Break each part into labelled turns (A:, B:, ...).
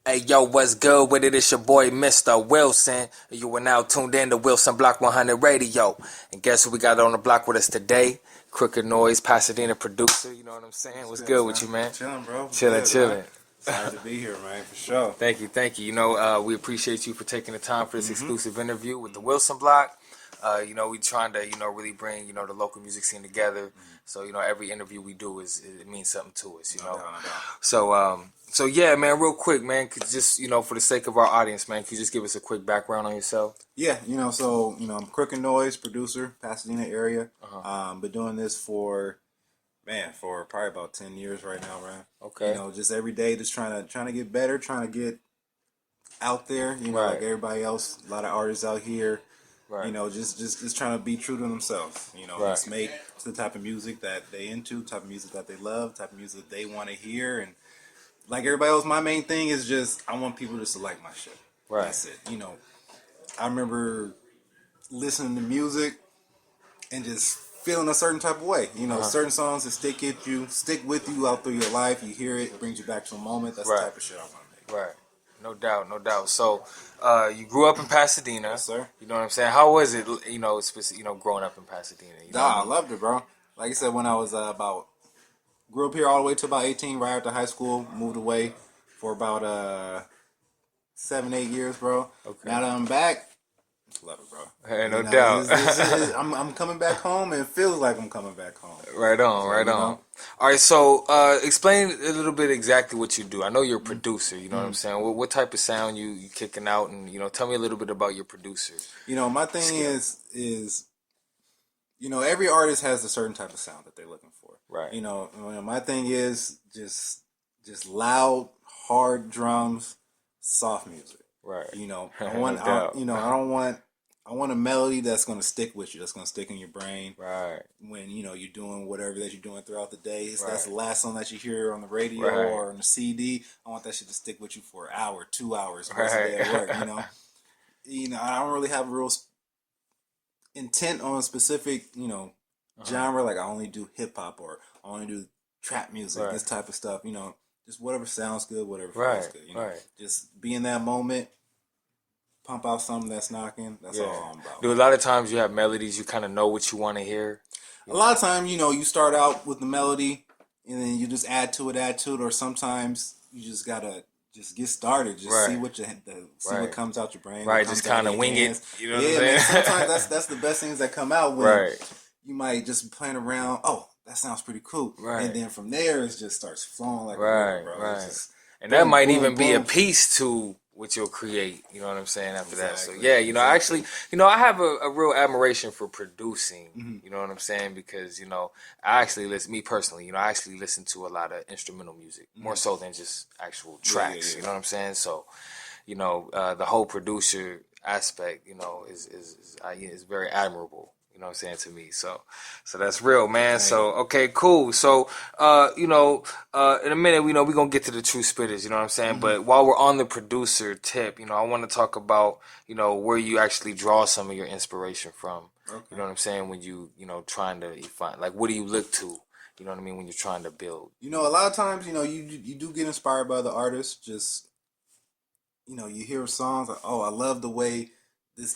A: Hey yo, what's good with it? It's your boy Mr. Wilson. You are now tuned in to Wilson Block 100 Radio. And guess who we got on the block with us today? Crooked Noize, Pasadena producer. You know what I'm saying? What's good with you, man?
B: Chilling, bro.
A: Chilling,
B: Good,
A: chilling.
B: man. Excited to be here, man, for sure.
A: Thank you, thank you. You know, we appreciate you for taking the time for this exclusive interview with the Wilson Block. You know, we trying to, really bring, the local music scene together. So, every interview we do it means something to us,
B: No doubt, no doubt.
A: So yeah, man, real quick, man, could just, for the sake of our audience, man, could you just give us a quick background on yourself?
B: Yeah, I'm Crooked Noize producer, Pasadena area. Been doing this for probably about 10 years right now, man.
A: Okay.
B: Just every day, just trying to get better, trying to get out there.
A: Right.
B: Like everybody else, a lot of artists out here.
A: Right.
B: Just trying to be true to themselves.
A: Right.
B: Just make the type of music that they into, type of music that they love, type of music they want to hear, and like everybody else, my main thing is just I want people just to like my shit.
A: Right.
B: That's it. I remember listening to music and just feeling a certain type of way. Certain songs that stick with you out through your life. You hear it, brings you back to a moment. That's the type of shit I want to make.
A: Right. No doubt, no doubt. So, you grew up in Pasadena.
B: Yes, sir.
A: You know what I'm saying? How was it, growing up in Pasadena?
B: I loved it, bro. Like I said, when I was grew up here all the way to about 18, right after high school, moved away for about 7-8 years, bro.
A: Okay.
B: Now that I'm back, love it, bro.
A: Hey, no doubt.
B: I'm coming back home, and it feels like I'm coming back home.
A: Right on, right on. All right, so explain a little bit exactly what you do. I know you're a producer, you know what I'm saying? What type of sound you kicking out, and, tell me a little bit about your producer.
B: My thing is every artist has a certain type of sound that they're looking for.
A: Right.
B: My thing is just loud, hard drums, soft music.
A: Right.
B: I want a melody that's going to stick with you, that's going to stick in your brain.
A: Right.
B: When, you're doing whatever that you're doing throughout the day.
A: Right.
B: That's the last song that you hear on the radio or on the CD. I want that shit to stick with you for an hour, 2 hours, rest of the day at work, I don't really have a real intent on a specific, genre. Like I only do hip hop or I only do trap music, this type of stuff. Just whatever sounds good, whatever feels good. Just be in that moment, pump out something that's knocking. That's all I'm about.
A: Do a lot of times you have melodies you kind of know what you want to hear?
B: A lot of times, you start out with the melody and then you just add to it, or sometimes you just gotta just get started. Just see what comes out your brain.
A: Right, just kind of wing it. You know what I'm saying?
B: Man, sometimes that's the best things that come out when you might just be playing around. Oh, that sounds pretty cool. Right. And then from there, it just starts flowing like a river, bro.
A: Right. And that might even be a piece to what you'll create. You know what I'm saying? After that. So yeah, actually, I have a real admiration for producing. You know what I'm saying? Because I actually listen. Me personally, I actually listen to a lot of instrumental music more so than just actual tracks. You know what I'm saying? So, the whole producer aspect, is very admirable. You know what I'm saying, to me. So that's real, man. So, okay, cool. So, in a minute, we're going to get to the true spitters, you know what I'm saying? But while we're on the producer tip, I want to talk about, where you actually draw some of your inspiration from. Okay. You know what I'm saying? When you, trying to find, like, what do you look to? You know what I mean? When you're trying to build.
B: A lot of times, you do get inspired by the artist. Just, you hear songs like, oh, I love the way this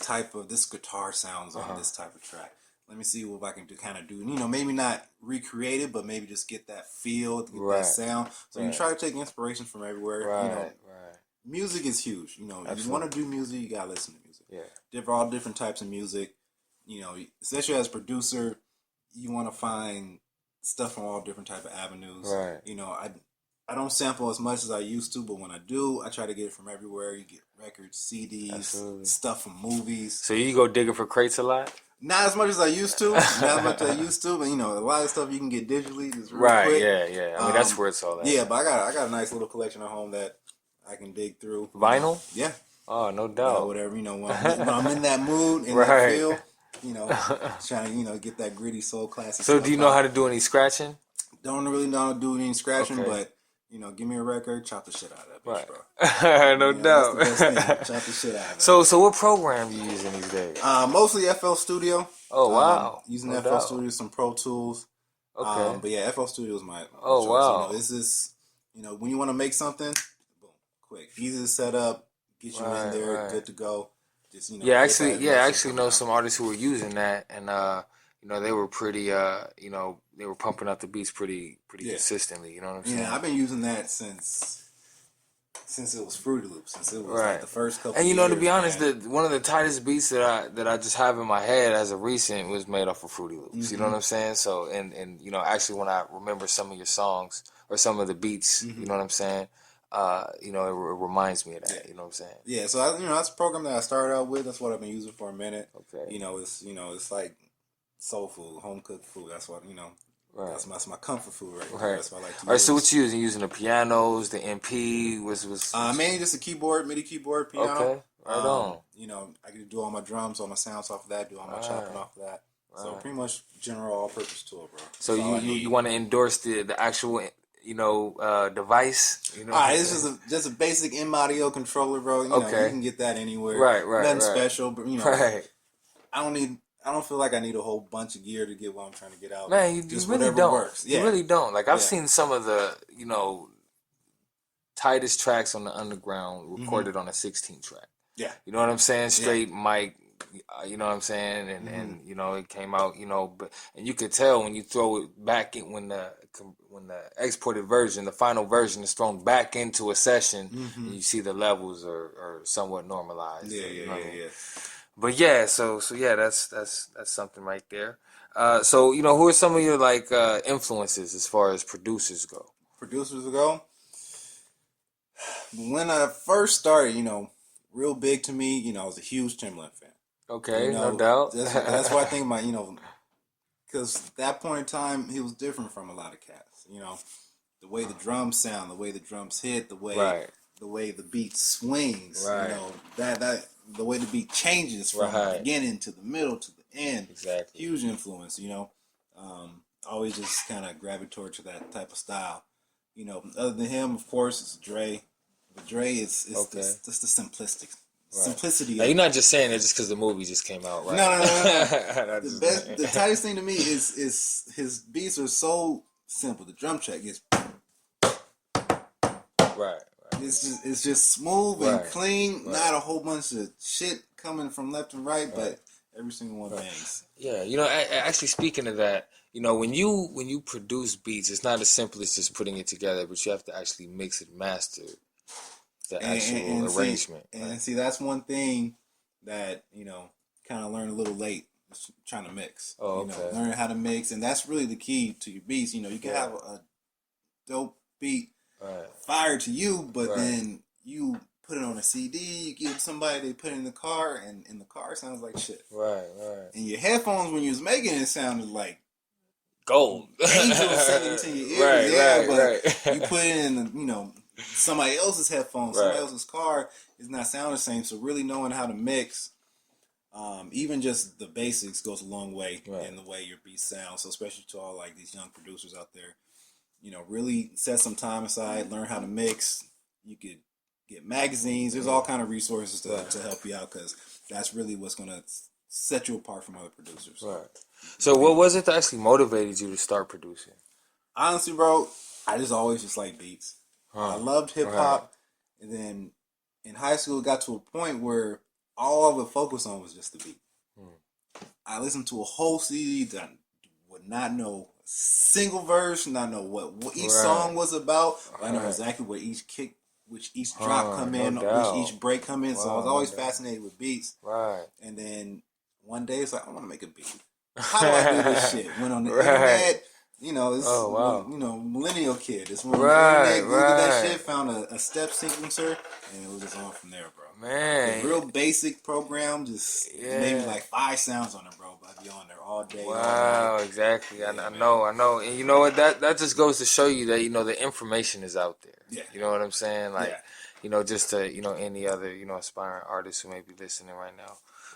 B: guitar sounds on this type of track. Let me see what I can do. Maybe not recreate it, but maybe just get that feel, get that sound. So you try to take inspiration from everywhere.
A: Right.
B: Music is huge. If you want to do music, you gotta listen to music.
A: Yeah.
B: All different types of music. Especially as a producer, you want to find stuff from all different type of avenues.
A: Right.
B: I don't sample as much as I used to, but when I do, I try to get it from everywhere. You get records, CDs, stuff from movies.
A: So you go digging for crates a lot?
B: Not as much as I used to. But a lot of stuff you can get digitally. Just real quick.
A: Yeah. I mean, that's where it's all at.
B: Yeah, but I got a nice little collection at home that I can dig through.
A: Vinyl?
B: Yeah.
A: Oh, no doubt.
B: Whatever, when I'm in that mood, in that feel, trying to, get that gritty soul classic.
A: So do you know how to do any scratching?
B: Don't really know how to do any scratching, but give me a record, chop the shit out of that bitch, bro.
A: No doubt.
B: That's the best thing. Chop the shit out of it.
A: So what program you using these days?
B: Mostly FL Studio.
A: Oh, wow.
B: Using FL Studio, some Pro Tools.
A: Okay.
B: But yeah, FL Studio is my
A: choice.
B: This is, when you want to make something, boom, quick, easy to set up, get you in there, good to go. Just
A: I actually know some artists who were using that, and they were pretty, they were pumping out the beats pretty consistently. You know what I'm saying?
B: Yeah, I've been using that since it was Fruity Loops, since it was like the first couple.
A: And
B: years,
A: to be honest,
B: man.
A: one of the tightest beats that I just have in my head as of recent was made off of Fruity Loops. Mm-hmm. You know what I'm saying? So and actually when I remember some of your songs or some of the beats, you know what I'm saying? It reminds me of that. You know what I'm saying?
B: Yeah. So that's a program that I started out with. That's what I've been using for a minute.
A: Okay.
B: It's like soul food, home cooked food. That's what Right. That's my comfort food right there. That's what I like to use. All right,
A: so what you using? Using the pianos, the MP, was
B: mainly just a keyboard, MIDI keyboard, piano.
A: Okay, right on.
B: I can do all my drums, all my sounds off of that, do all my chopping off of that. Right. So pretty much general all-purpose tool, bro.
A: So you want to endorse the actual device?
B: It's just a basic M-Audio controller, bro. You can get that anywhere.
A: Right.
B: Nothing special, but
A: Right.
B: I don't feel like I need a whole bunch of gear to get what I'm trying to get out.
A: Man, you really don't. Works. Yeah. You really don't. Like I've seen some of the tightest tracks on the underground recorded on a 16 track.
B: Yeah.
A: You know what I'm saying? Straight mic. You know what I'm saying? And it came out. And you could tell when you throw it back in when the exported version, the final version is thrown back into a session, and you see the levels are somewhat normalized.
B: Yeah.
A: But so that's something right there. So who are some of your influences as far as producers go?
B: When I first started, real big to me, I was a huge Timbaland fan.
A: Okay, no doubt.
B: That's why I think because at that point in time, he was different from a lot of cats. The way the drums sound, the way the drums hit, the way the beat swings.
A: Right.
B: That the way the beat changes from the beginning to the middle to the end.
A: Exactly.
B: Huge influence. Always just kind of gravitate towards that type of style. Other than him, of course, it's Dre. But Dre is just the simplicity.
A: Now, you're not just saying it just because the movie just came out, right?
B: No. The tightest thing to me is his beats are so simple. The drum check is
A: right.
B: It's just smooth and clean. Not a whole bunch of shit coming from left and right, but every single one bangs.
A: Yeah, actually speaking of that, when you produce beats, it's not as simple as just putting it together, but you have to actually mix it, master the actual arrangement.
B: See, that's one thing that kind of learned a little late. Trying to mix.
A: Oh, okay.
B: Learning how to mix, and that's really the key to your beats. You can have a dope beat. Fire to you, but then you put it on a CD, you give somebody, they put it in the car, and in the car it sounds like shit.
A: Right.
B: And your headphones, when you was making it, sounded like
A: gold.
B: Angels singing to your ears. You put it in, somebody else's headphones, somebody else's car, it's not sounding the same. So really knowing how to mix, even just the basics goes a long way in the way your beats sound. So especially to all these young producers out there. Really set some time aside, learn how to mix. You could get magazines. There's all kind of resources to help you out because that's really what's going to set you apart from other producers.
A: Right. So what was it that actually motivated you to start producing?
B: Honestly, bro, I just always liked beats. I loved hip-hop. And then in high school, it got to a point where all I would focus on was just the beat. I listened to a whole CD that would not know single verse, not know what each song was about. I know exactly where each kick, which each drop come in, which each break come in. So I was always fascinated with beats.
A: Right.
B: And then one day it's like, I want to make a beat. How do I do this shit? Went on the internet. Millennial kid. It's when internet, Googled that shit, found a step sequencer, and it was just on from there, bro.
A: Man,
B: the real basic program, just maybe 5 sounds on it, bro. But I'd be on there all day.
A: Wow,
B: all
A: exactly. I know. And you know what? That just goes to show you that the information is out there.
B: Yeah.
A: You know what I'm saying? Just to any other aspiring artists who may be listening right now.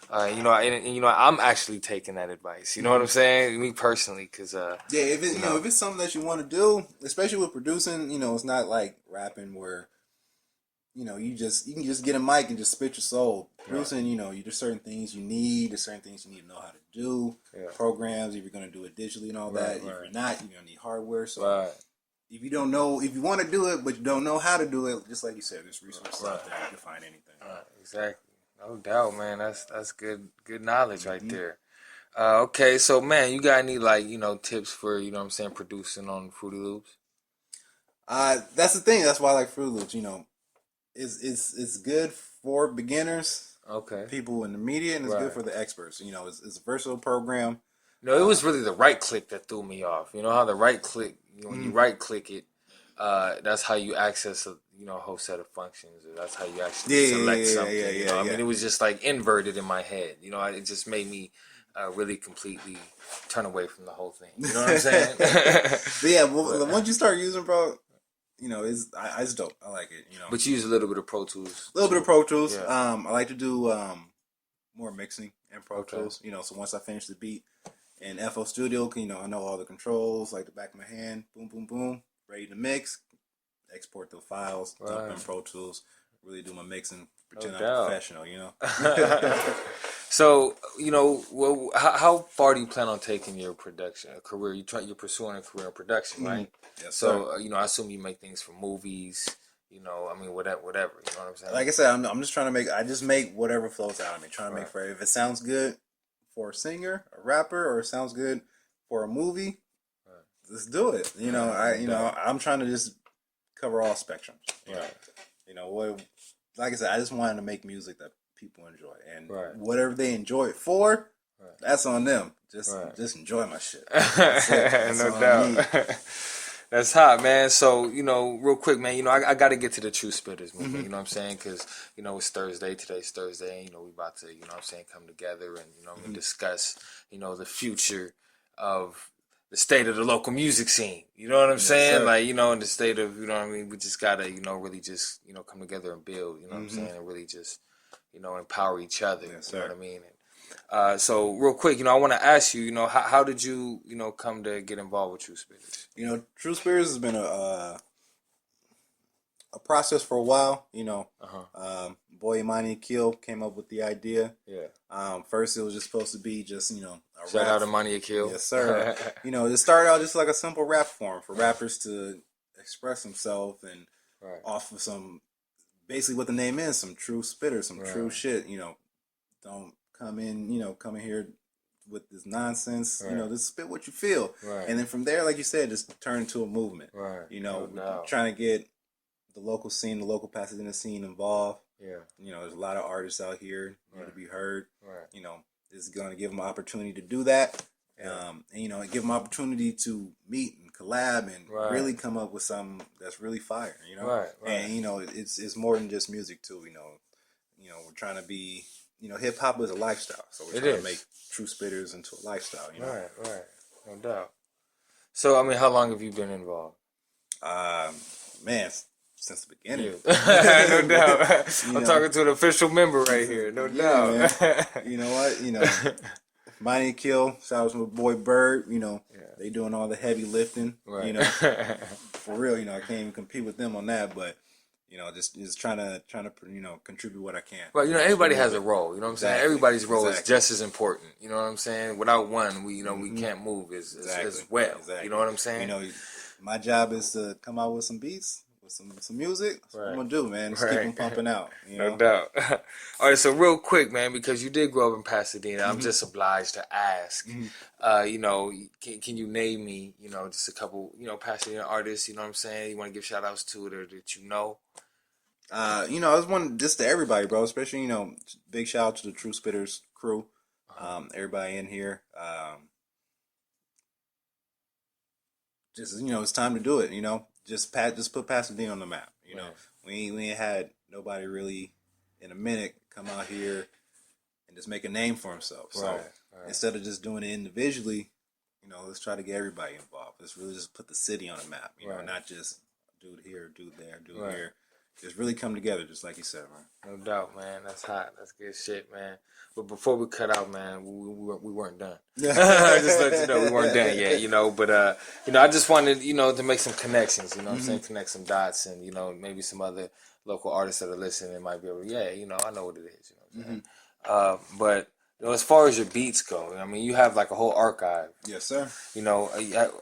A: I'm actually taking that advice. You know what I'm saying? Me personally, because
B: if it's something that you want to do, especially with producing, it's not like rapping where you can just get a mic and just spit your soul. Producing, there's certain things you need. There's certain things you need to know how to do. Programs, if you're going to do it digitally and all that. If you're not, you're going to need hardware. So if you don't know, if you want to do it, but you don't know how to do it, just like you said, there's resources out there. You can find anything.
A: Exactly. No doubt, man. That's good knowledge right there. Okay, so man, you got any like, tips for, what I'm saying, producing on Fruity Loops?
B: That's the thing. That's why I like Fruit Loops. It's good for beginners,
A: Okay.
B: people intermediate, and it's good for the experts. It's a versatile program.
A: No, it was really the right click that threw me off. You know how the right click, when you right click it, that's how you access a whole set of functions. Or that's how you actually select something. I mean, it was just like inverted in my head. It just made me really completely turn away from the whole thing. You know what I'm saying?
B: But yeah, once you start using, bro, it's dope. I like it.
A: But you use a little bit of Pro Tools.
B: A little bit of Pro Tools.
A: Yeah.
B: I like to do more mixing in Pro Tools. So once I finish the beat in FL Studio, I know all the controls like the back of my hand. Boom, boom, boom. Ready to mix. Export the files. Dump in Pro Tools. Really do my mixing. Pretend I'm a professional.
A: So, how far do you plan on taking your production career? You're pursuing a career in production, right?
B: Yes,
A: so, I assume you make things for movies. Whatever. You know what I'm saying?
B: Like I said, I'm just trying to make. I just make whatever flows out of me. Trying to make for if it sounds good for a singer, a rapper, or it sounds good for a movie. Let's do it. I'm trying to just cover all spectrums. Like I said, I just wanted to make music that people enjoy, and whatever they enjoy it for, that's on them. Just enjoy my shit. That's
A: no doubt. That's hot, man. So, real quick, man, I got to get to the true spitters, man. You know what I'm saying? Because, it's Thursday. Today's Thursday. And, we about to, what I'm saying, come together and, discuss, the future of the state of the local music scene. You know what I'm saying?
B: Sir.
A: Like, in the state of, we just got to, really just, come together and build, you know what I'm saying? And really just, empower each other.
B: Yes,
A: you know what I mean? So real quick, I want to ask you, how did you, come to get involved with True Spitters?
B: True Spitters has been a process for a while. Boy Imani Akil came up with the idea.
A: Yeah.
B: First, it was just supposed to be just a
A: Shout
B: rap.
A: out to Imani Akil.
B: Yes, sir. It started out just like a simple rap form for rappers to express themselves and off of some, basically what the name is, some true spitters, some true shit. Don't come in here with this nonsense. Just spit what you feel. And then from there, like you said, just turn into a movement. Trying to get the local scene, the local Pasadena scene involved. There's a lot of artists out here to be heard. This is going to give them an opportunity to do that. And give them opportunity to meet and collab and really come up with something that's really fire. And it's more than just music too. We're trying to be. Hip hop is a lifestyle, so we're trying to make True Spitters into a lifestyle.
A: Right, no doubt. So, how long have you been involved?
B: Man, since the beginning.
A: No doubt. I'm talking to an official member right here. No doubt.
B: Man. You know what? Mighty Kill, shout out to my boy Bird. They doing all the heavy lifting.
A: Right.
B: For real. I can't even compete with them on that, but. Just trying to contribute what I can.
A: Right, everybody has a role. You know what I'm saying? Everybody's role is just as important. You know what I'm saying? Without one, we can't move as well.
B: Exactly.
A: You know what I'm saying?
B: My job is to come out with some beats, with some music. That's what I'm gonna do, man. Just keep them pumping out.
A: No doubt. All right, so real quick, man, because you did grow up in Pasadena, I'm just obliged to ask. Can you name me, just a couple, Pasadena artists? You know what I'm saying? You want to give shout outs to it or that you know?
B: I just want just to everybody, bro. Especially, big shout out to the True Spitters crew. Everybody in here. Just it's time to do it. Just put Pasadena on the map. We ain't had nobody really in a minute come out here and just make a name for himself. So instead of just doing it individually, let's try to get everybody involved. Let's really just put the city on the map. Not just do it here, do it there, do it here. Just really come together, just like you said, man.
A: No doubt, man. That's hot. That's good shit, man. But before we cut out, man, we weren't done. Just let you know we weren't done yet, But I just wanted, to make some connections. I'm saying, connect some dots, and maybe some other local artists that are listening might be able to, I know what it is. But as far as your beats go, you have like a whole archive.
B: Yes, sir.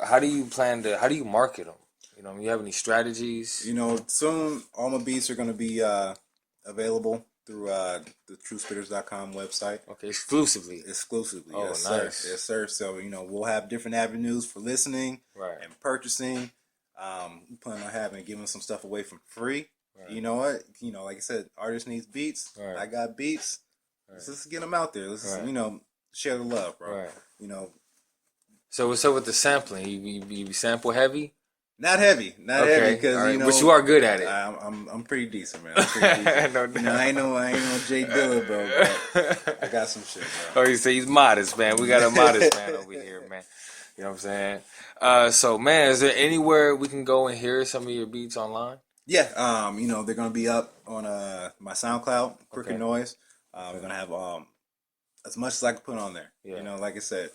A: How do you market them? You know, you have any strategies?
B: You know, soon all my beats are going to be available through the TrueSpitters.com website.
A: Okay, exclusively.
B: Oh,
A: yes,
B: nice.
A: Sir.
B: Yes, sir. So, you know, we'll have different avenues for listening and purchasing. We plan on giving some stuff away for free. Right. You know what? You know, like I said, artist needs beats. Right. I got beats. Right. Let's just get them out there. Let's just, you know, share the love, bro. Right. You know.
A: So what's up with the sampling? You sample heavy?
B: Not heavy because you know.
A: But you are good at it.
B: I'm pretty decent, man. I'm pretty decent. No doubt. You know, I ain't no Jay Dilla, bro. But I got some shit, bro.
A: Oh, you say he's modest, man. We got a modest man over here, man. You know what I'm saying? So, man, is there anywhere we can go and hear some of your beats online?
B: Yeah. You know, they're gonna be up on my SoundCloud, Crooked Noize. We're gonna have as much as I can put on there. Yeah. You know, like I said,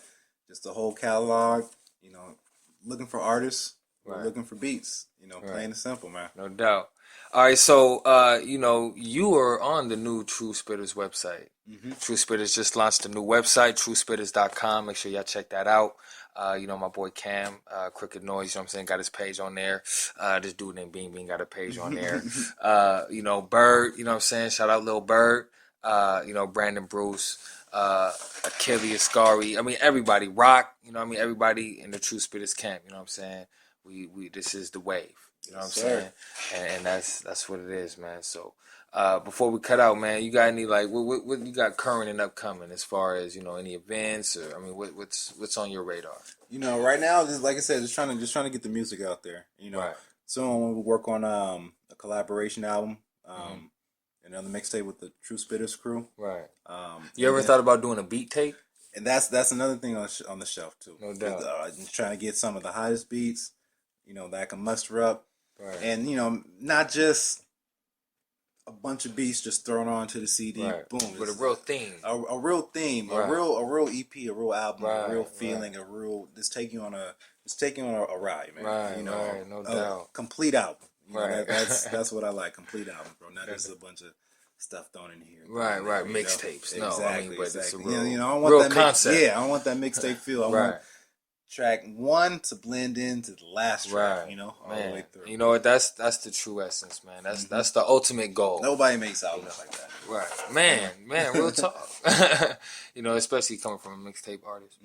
B: just the whole catalog. You know, looking for artists. We're looking for beats, you know, plain and simple, man.
A: No doubt. All right, so, you know, you are on the new True Spitters website. Mm-hmm. True Spitters just launched a new website, TrueSpitters.com. Make sure y'all check that out. You know, my boy Cam, Crooked Noize, you know what I'm saying, got his page on there. This dude named Bean Bean got a page on there. You know, Bird, you know what I'm saying, shout out Lil Bird. You know, Brandon Bruce, Achilles, Scary. I mean, everybody, Rock, you know what I mean, everybody in the True Spitters camp, you know what I'm saying. We this is the wave, you know what I'm saying, and that's what it is, man. So before we cut out, man, you got any like what you got current and upcoming as far as, you know, any events, or I mean, what's on your radar?
B: You know, right now, just like I said, just trying to get the music out there. You know, soon we'll work on a collaboration album, another mixtape with the True Spitters crew. Right.
A: You ever thought about doing a beat tape?
B: And that's another thing on the shelf too.
A: No doubt.
B: Just trying to get some of the hottest beats, you know, that I can muster up, and you know, not just a bunch of beats just thrown onto the CD. Boom,
A: with a real theme,
B: a real theme, a real EP, a real album, a real feeling, a real. Just take you on a ride, man. You know,
A: no doubt.
B: Complete album. You know, that's what I like. Complete album, bro. Not just a bunch of stuff thrown in here.
A: Right. Mixtapes. No, I mean, but it's a real,
B: you know, I want
A: real
B: that
A: concept.
B: I want that mixtape feel. I want track 1 to blend into the last track, you know, all the way through.
A: You know what? That's the true essence, man. That's the ultimate goal.
B: Nobody makes albums like that.
A: Right, man, real talk. You know, especially coming from a mixtape artist.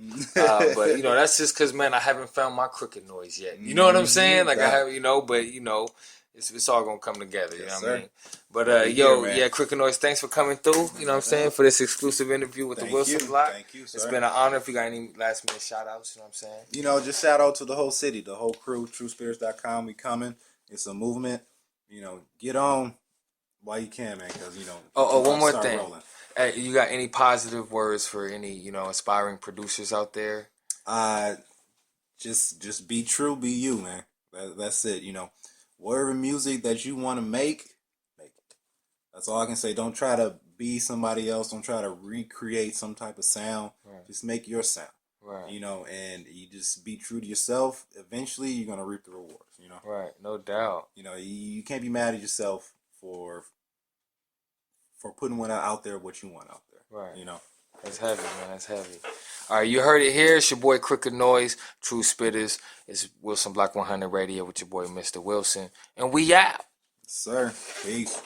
A: But you know, that's just because, man, I haven't found my Crooked Noize yet. You know what I'm saying? Like I have, you know, but you know. It's all gonna come together, you know what I mean? But Crooked Noize, thanks for coming through, you know what I'm saying, for this exclusive interview with the Wilson Block.
B: Thank you, sir.
A: It's been an honor. If you got any last minute shout outs, you know what I'm saying?
B: You know, just shout out to the whole city, the whole crew, TrueSpitters.com. We coming. It's a movement. You know, get on while you can, man, because, you know.
A: One more thing. Hey, you got any positive words for any, you know, aspiring producers out there?
B: Just be true, be you, man. That's it, you know. Whatever music that you want to make it. That's all I can say. Don't try to be somebody else. Don't try to recreate some type of sound. Just make your sound. You know, and you just be true to yourself. Eventually, you're going to reap the rewards, you know.
A: Right, no doubt.
B: You know, you can't be mad at yourself for putting one out there, what you want out there. Right. You know.
A: That's heavy, man. That's heavy. All right, you heard it here. It's your boy Crooked Noize, True Spitters. It's Wilson Block 100 Radio with your boy Mr. Wilson. And we out.
B: Sir. Peace.